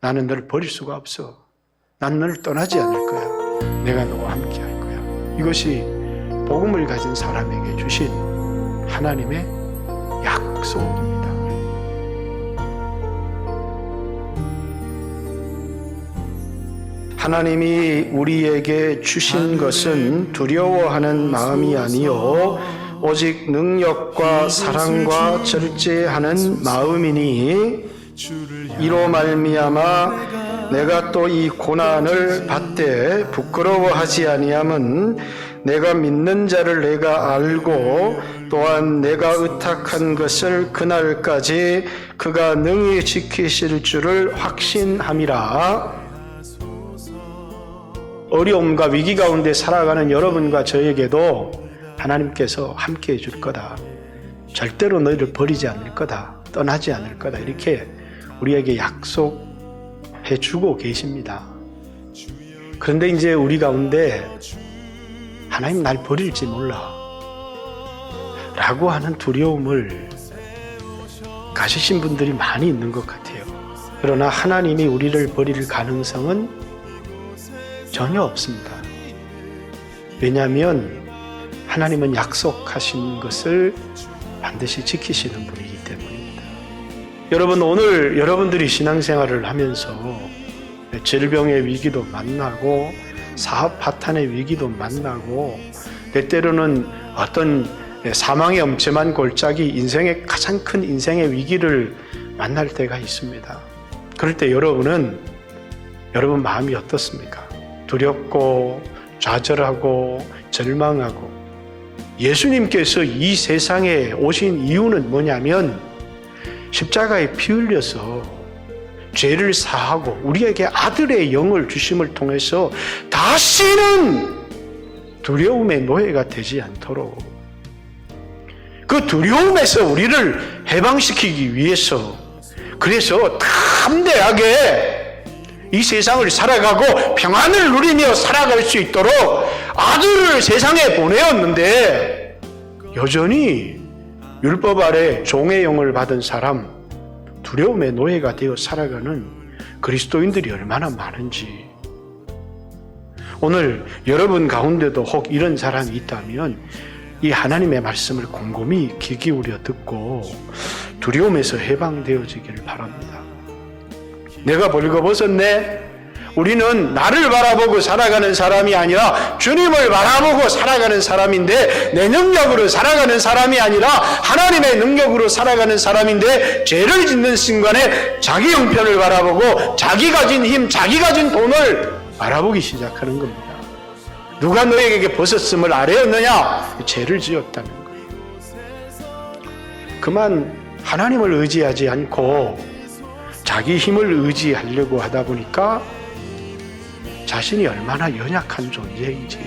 나는 너를 버릴 수가 없어. 난 너를 떠나지 않을 거야. 내가 너와 함께 할 거야. 이것이 복음을 가진 사람에게 주신 하나님의 약속입니다. 하나님이 우리에게 주신 것은 두려워하는 마음이 아니요 오직 능력과 사랑과 절제하는 마음이니 이로 말미암아 내가 또 이 고난을 받되 부끄러워하지 아니함은 내가 믿는 자를 내가 알고 또한 내가 의탁한 것을 그날까지 그가 능히 지키실 줄을 확신함이라. 어려움과 위기 가운데 살아가는 여러분과 저에게도 하나님께서 함께 해줄 거다. 절대로 너희를 버리지 않을 거다. 떠나지 않을 거다. 이렇게 우리에게 약속해 주고 계십니다. 그런데 이제 우리 가운데 하나님 날 버릴지 몰라 라고 하는 두려움을 가지신 분들이 많이 있는 것 같아요. 그러나 하나님이 우리를 버릴 가능성은 전혀 없습니다. 왜냐하면 하나님은 약속하신 것을 반드시 지키시는 분이기 때문입니다. 여러분, 오늘 여러분들이 신앙생활을 하면서 질병의 위기도 만나고 사업 파탄의 위기도 만나고 때때로는 어떤 사망의 엄청난 골짜기, 인생의 가장 큰 인생의 위기를 만날 때가 있습니다. 그럴 때 여러분 마음이 어떻습니까? 두렵고 좌절하고 절망하고. 예수님께서 이 세상에 오신 이유는 뭐냐면 십자가에 피 흘려서 죄를 사하고 우리에게 아들의 영을 주심을 통해서 다시는 두려움의 노예가 되지 않도록, 그 두려움에서 우리를 해방시키기 위해서, 그래서 담대하게 이 세상을 살아가고 평안을 누리며 살아갈 수 있도록 아들을 세상에 보내었는데, 여전히 율법 아래 종의 영을 받은 사람, 두려움의 노예가 되어 살아가는 그리스도인들이 얼마나 많은지. 오늘 여러분 가운데도 혹 이런 사람이 있다면 이 하나님의 말씀을 곰곰이 귀 기울여 듣고 두려움에서 해방되어지기를 바랍니다. 내가 벌거벗었네? 우리는 나를 바라보고 살아가는 사람이 아니라 주님을 바라보고 살아가는 사람인데, 내 능력으로 살아가는 사람이 아니라 하나님의 능력으로 살아가는 사람인데, 죄를 짓는 순간에 자기 형편을 바라보고 자기 가진 힘, 자기 가진 돈을 바라보기 시작하는 겁니다. 누가 너에게 벗었음을 아뢰었느냐? 죄를 지었다는 거예요. 그만 하나님을 의지하지 않고 자기 힘을 의지하려고 하다 보니까 자신이 얼마나 연약한 존재인지,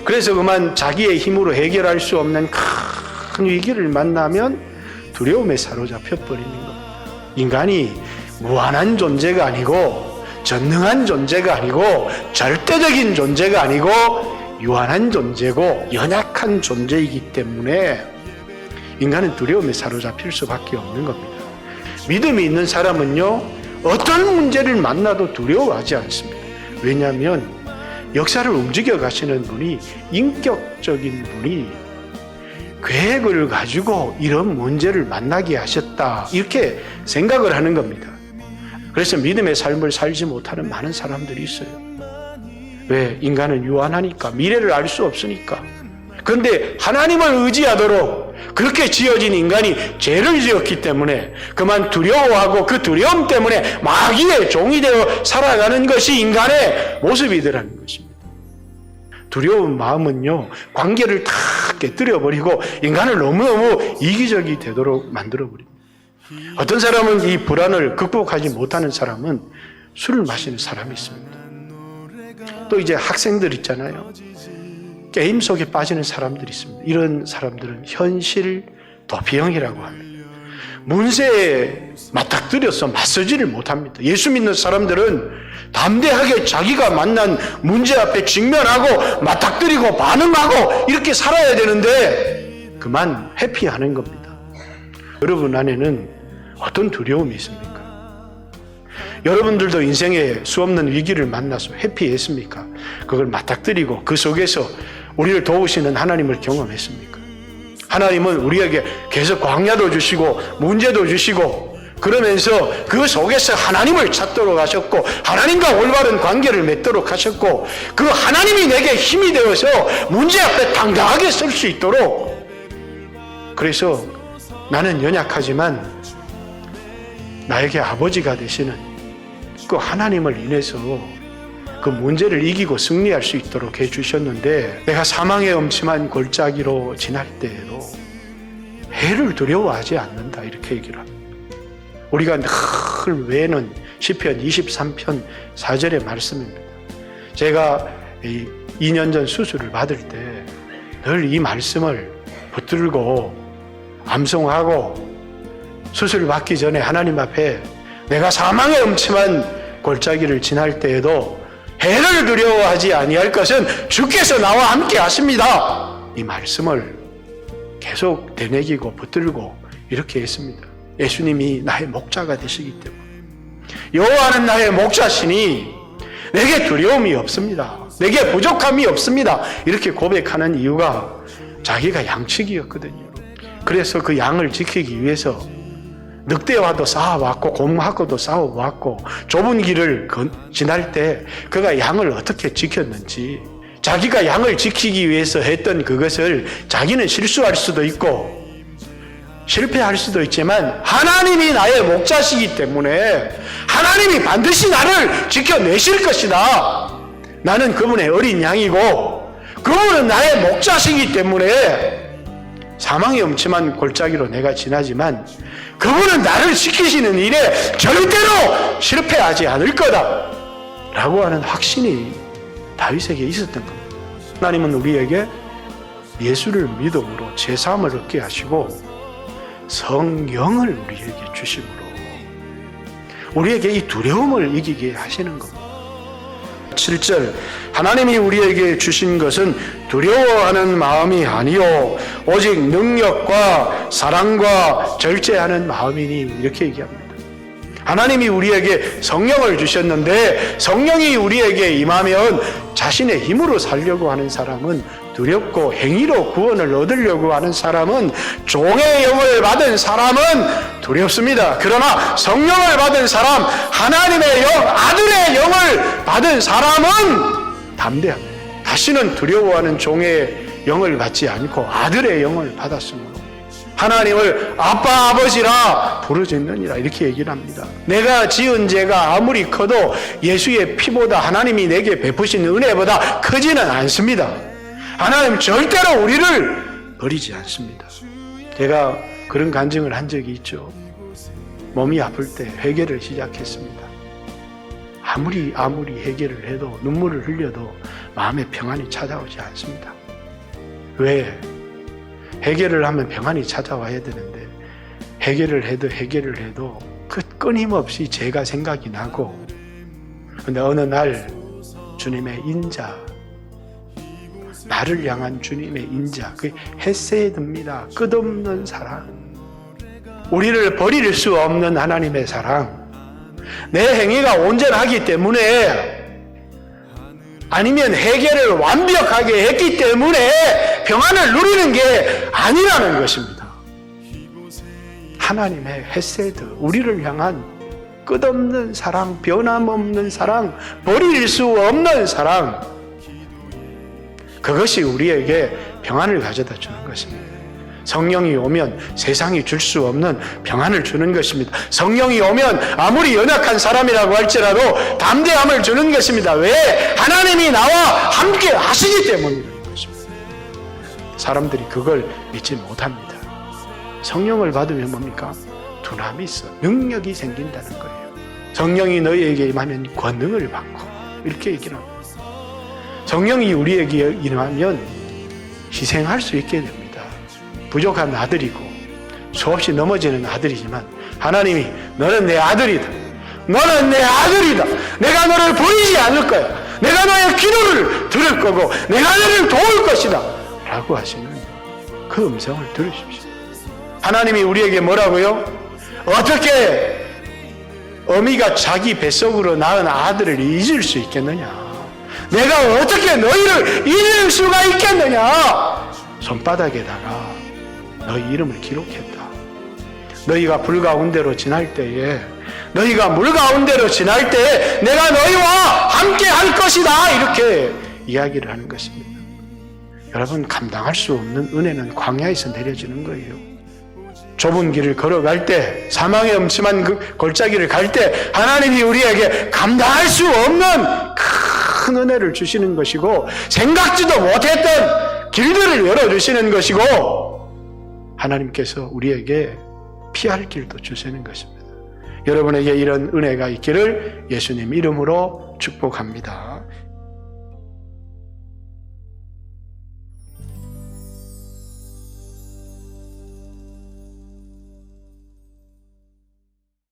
그래서 그만 자기의 힘으로 해결할 수 없는 큰 위기를 만나면 두려움에 사로잡혀 버리는 겁니다. 인간이 무한한 존재가 아니고, 전능한 존재가 아니고, 절대적인 존재가 아니고 유한한 존재고 연약한 존재이기 때문에 인간은 두려움에 사로잡힐 수밖에 없는 겁니다. 믿음이 있는 사람은요, 어떤 문제를 만나도 두려워하지 않습니다. 왜냐하면 역사를 움직여 가시는 분이, 인격적인 분이 계획을 가지고 이런 문제를 만나게 하셨다, 이렇게 생각을 하는 겁니다. 그래서 믿음의 삶을 살지 못하는 많은 사람들이 있어요. 왜? 인간은 유한하니까, 미래를 알 수 없으니까. 그런데 하나님을 의지하도록 그렇게 지어진 인간이 죄를 지었기 때문에 그만 두려워하고 그 두려움 때문에 마귀의 종이 되어 살아가는 것이 인간의 모습이더라는 것입니다. 두려운 마음은요, 관계를 다 깨뜨려버리고 인간을 너무너무 이기적이 되도록 만들어버립니다. 어떤 사람은 이 불안을 극복하지 못하는 사람은 술을 마시는 사람이 있습니다. 또 이제 학생들 있잖아요. 게임 속에 빠지는 사람들이 있습니다. 이런 사람들은 현실 도피형이라고 합니다. 문제에 맞닥뜨려서 맞서지를 못합니다. 예수 믿는 사람들은 담대하게 자기가 만난 문제 앞에 직면하고 맞닥뜨리고 반응하고 이렇게 살아야 되는데 그만 회피하는 겁니다. 여러분 안에는 어떤 두려움이 있습니까? 여러분들도 인생에 수없는 위기를 만나서 해피했습니까? 그걸 맞닥뜨리고 그 속에서 우리를 도우시는 하나님을 경험했습니까? 하나님은 우리에게 계속 광야도 주시고 문제도 주시고 그러면서 그 속에서 하나님을 찾도록 하셨고 하나님과 올바른 관계를 맺도록 하셨고 그 하나님이 내게 힘이 되어서 문제 앞에 당당하게 설 수 있도록, 그래서 나는 연약하지만 나에게 아버지가 되시는 그 하나님을 인해서 그 문제를 이기고 승리할 수 있도록 해주셨는데, 내가 사망의 엄침한 골짜기로 지날 때에도 해를 두려워하지 않는다, 이렇게 얘기를 합니다. 우리가 늘 외는 시편 23편 4절의 말씀입니다. 제가 2년 전 수술을 받을 때 늘 이 말씀을 붙들고 암송하고 수술을 받기 전에 하나님 앞에 내가 사망의 엄침한 골짜기를 지날 때에도 해를 두려워하지 아니할 것은 주께서 나와 함께 하십니다, 이 말씀을 계속 되새기고 붙들고 이렇게 했습니다. 예수님이 나의 목자가 되시기 때문에, 여호와는 나의 목자시니 내게 두려움이 없습니다, 내게 부족함이 없습니다, 이렇게 고백하는 이유가 자기가 양치기였거든요. 그래서 그 양을 지키기 위해서 늑대와도 싸워왔고 곰하고도 싸워왔고 좁은 길을 지날 때 그가 양을 어떻게 지켰는지, 자기가 양을 지키기 위해서 했던 그것을 자기는 실수할 수도 있고 실패할 수도 있지만 하나님이 나의 목자시기 때문에 하나님이 반드시 나를 지켜내실 것이다, 나는 그분의 어린 양이고 그분은 나의 목자시기 때문에 사망의 엄침한 골짜기로 내가 지나지만 그분은 나를 지키시는 일에 절대로 실패하지 않을 거다 라고 하는 확신이 다윗에게 있었던 겁니다. 하나님은 우리에게 예수를 믿음으로 제사함을 얻게 하시고 성령을 우리에게 주심으로 우리에게 이 두려움을 이기게 하시는 겁니다. 7절, 하나님이 우리에게 주신 것은 두려워하는 마음이 아니요 오직 능력과 사랑과 절제하는 마음이니, 이렇게 얘기합니다. 하나님이 우리에게 성령을 주셨는데 성령이 우리에게 임하면 자신의 힘으로 살려고 하는 사람은 두렵고 행위로 구원을 얻으려고 하는 사람은, 종의 영을 받은 사람은 두렵습니다. 그러나 성령을 받은 사람, 하나님의 영, 아들의 영을 받은 사람은 담대합니다. 다시는 두려워하는 종의 영을 받지 않고 아들의 영을 받았으므로 하나님을 아빠 아버지라 부르짖느니라, 이렇게 얘기를 합니다. 내가 지은 죄가 아무리 커도 예수의 피보다 하나님이 내게 베푸신 은혜보다 크지는 않습니다. 하나님 절대로 우리를 버리지 않습니다. 제가 그런 간증을 한 적이 있죠. 몸이 아플 때 회개를 시작했습니다. 아무리 회개를 해도 눈물을 흘려도 마음에 평안이 찾아오지 않습니다. 왜? 회개를 하면 평안이 찾아와야 되는데 회개를 해도 그 끊임없이 죄가 생각이 나고, 근데 어느 날 주님의 인자, 나를 향한 주님의 인자, 그 헤세드입니다. 끝없는 사랑, 우리를 버릴 수 없는 하나님의 사랑, 내 행위가 온전하기 때문에 아니면 회개를 완벽하게 했기 때문에 평안을 누리는 게 아니라는 것입니다. 하나님의 헤세드, 우리를 향한 끝없는 사랑, 변함없는 사랑, 버릴 수 없는 사랑, 그것이 우리에게 평안을 가져다 주는 것입니다. 성령이 오면 세상이 줄 수 없는 평안을 주는 것입니다. 성령이 오면 아무리 연약한 사람이라고 할지라도 담대함을 주는 것입니다. 왜? 하나님이 나와 함께 하시기 때문이라는 것입니다. 사람들이 그걸 믿지 못합니다. 성령을 받으면 뭡니까? 두나미 있어, 능력이 생긴다는 거예요. 성령이 너희에게 임하면 권능을 받고, 이렇게 얘기를 합니다. 성령이 우리에게 임하면 희생할 수 있게 됩니다. 부족한 아들이고 수없이 넘어지는 아들이지만 하나님이 너는 내 아들이다, 너는 내 아들이다, 내가 너를 버리지 않을 거야, 내가 너의 기도를 들을 거고 내가 너를 도울 것이다 라고 하시는 그 음성을 들으십시오. 하나님이 우리에게 뭐라고요? 어떻게 어미가 자기 뱃속으로 낳은 아들을 잊을 수 있겠느냐? 내가 어떻게 너희를 잊을 수가 있겠느냐? 손바닥에다가 너희 이름을 기록했다. 너희가 불 가운데로 지날 때에, 너희가 물 가운데로 지날 때에 내가 너희와 함께 할 것이다. 이렇게 이야기를 하는 것입니다. 여러분, 감당할 수 없는 은혜는 광야에서 내려지는 거예요. 좁은 길을 걸어갈 때, 사망의 엄침한 그 골짜기를 갈 때 하나님이 우리에게 감당할 수 없는 큰 은혜를 주시는 것이고, 생각지도 못했던 길들을 열어주시는 것이고, 하나님께서 우리에게 피할 길도 주시는 것입니다. 여러분에게 이런 은혜가 있기를 예수님 이름으로 축복합니다.